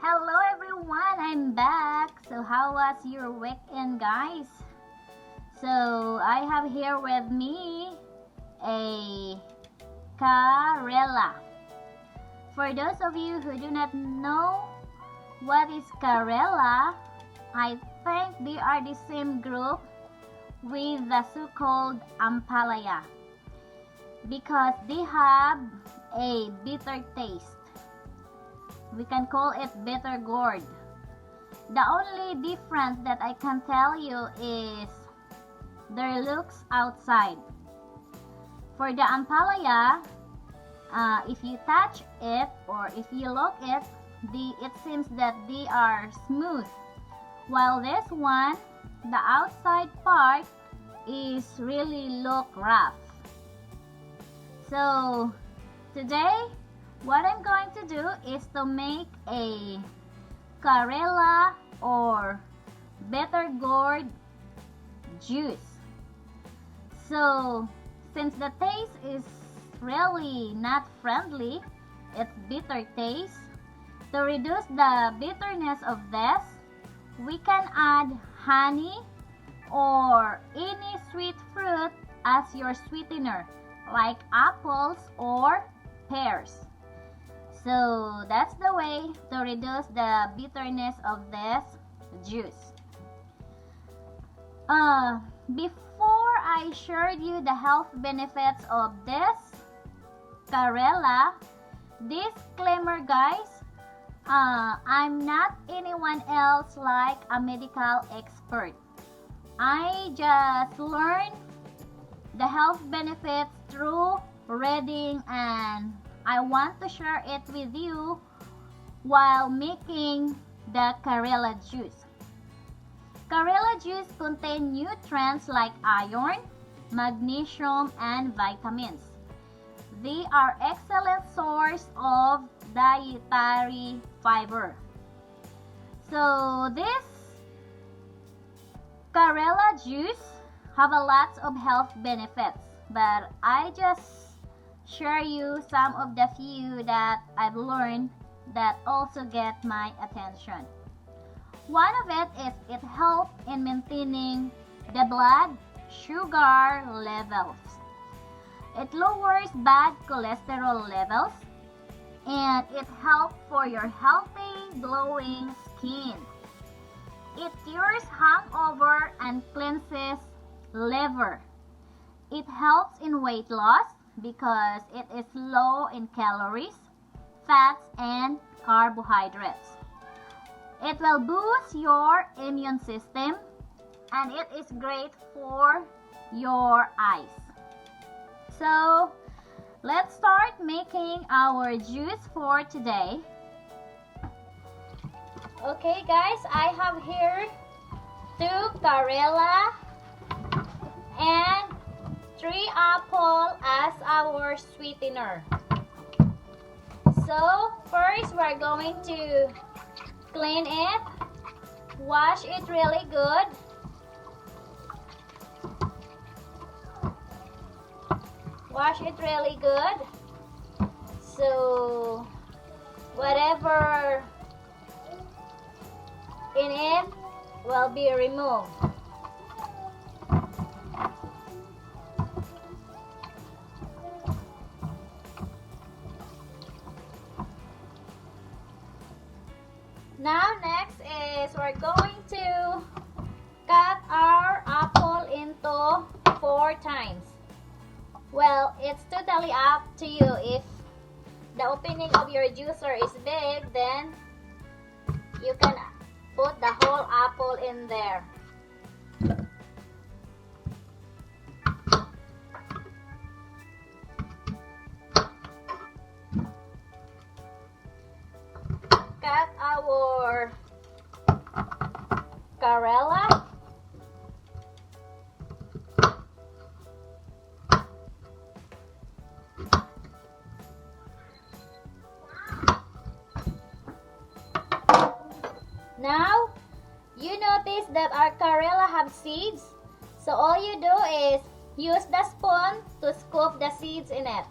Hello everyone, I'm back. So how was your weekend, guys? So I have here with me a Karela. For those of you who do not know what is Karela, I think they are the same group with the so-called Ampalaya because they have a bitter taste. We can call it bitter gourd. The only difference that I can tell you is their looks outside. For the ampalaya, if you touch it or if you look it seems that they are smooth. While this one, the outside part is really look rough. So today, what I'm going to do is to make a Karela or bitter gourd juice. So since the taste is really not friendly, it's bitter taste. To reduce the bitterness of this, we can add honey or any sweet fruit as your sweetener, like apples or pears. So that's the way to reduce the bitterness of this juice. Before I shared you the health benefits of this Karela, disclaimer guys, I'm not anyone else like a medical expert. I just learned the health benefits through reading, and I want to share it with you while making the Karela juice. Karela juice contains nutrients like iron, magnesium, and vitamins. They are excellent source of dietary fiber. So this Karela juice have a lot of health benefits, but I just share you some of the few that I've learned that also get my attention. One of it is it helps in maintaining the blood sugar levels. It lowers bad cholesterol levels, and it helps for your healthy glowing skin. It cures hangover and cleanses liver. It helps in weight loss because it is low in calories, fats, and carbohydrates. It will boost your immune system, and it is great for your eyes. So let's start making our juice for today. Okay guys, I have here 2 Karela and 3 apple as our sweetener. So first we're going to clean it, wash it really good. Wash it really good. So whatever in it will be removed. Now next is we're going to cut our apple into 4 times. Well, it's totally up to you. If the opening of your juicer is big, then you can put the whole apple in there. Cut our Karela. Now, you notice that our Karela have seeds. So all you do is use the spoon to scoop the seeds in it.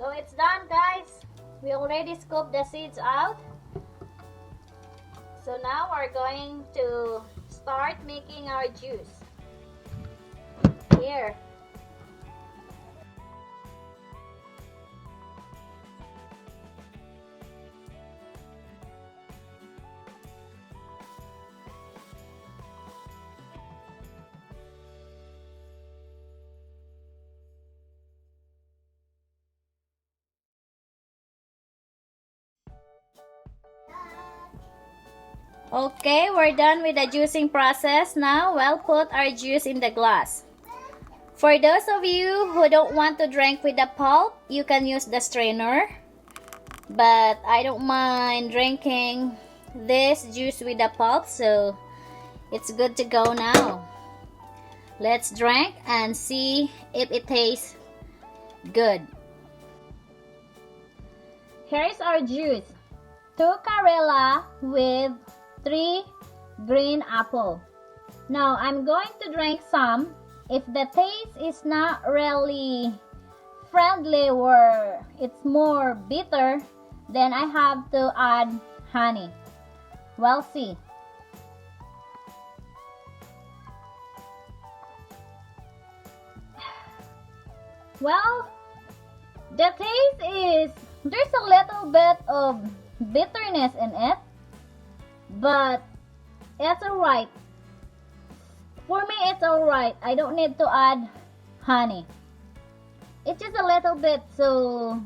So it's done, guys. We already scooped the seeds out. So now we're going to start making our juice. Here. Okay, we're done with the juicing process. Now we'll put our juice in the glass. For those of you who don't want to drink with the pulp, you can use the strainer. But I don't mind drinking this juice with the pulp, so it's good to go now. Let's drink and see if it tastes good. Here is our juice. 2 Karela with 3 green apple. Now I'm going to drink some. If the taste is not really friendly or it's more bitter, then I have to add honey. We'll see. Well, the taste is, there's a little bit of bitterness in it, but it's alright. For me, it's alright. I don't need to add honey. It's just a little bit, so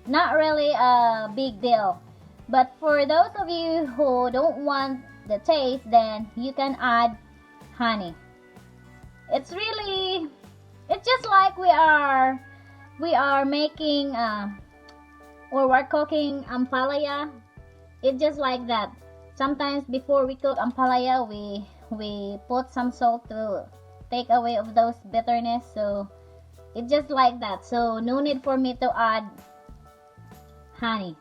not really a big deal. But for those of you who don't want the taste, then you can add honey. It's really, it's just like we are making or we're cooking ampalaya. It's just like that. Sometimes before we cook ampalaya, we put some salt to take away of those bitterness. So it's just like that. So no need for me to add honey.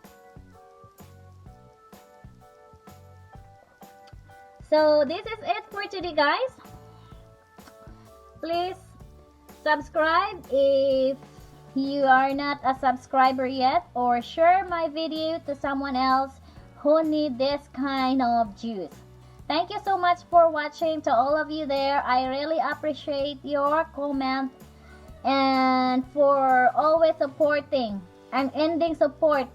So this is it for today, guys. Please subscribe if you are not a subscriber yet, or share my video to someone else who need this kind of juice. Thank you so much for watching. To all of you there, I really appreciate your comment and for always supporting and ending support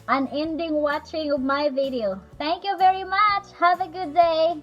and ending watching of my video. Thank you very much. Have a good day.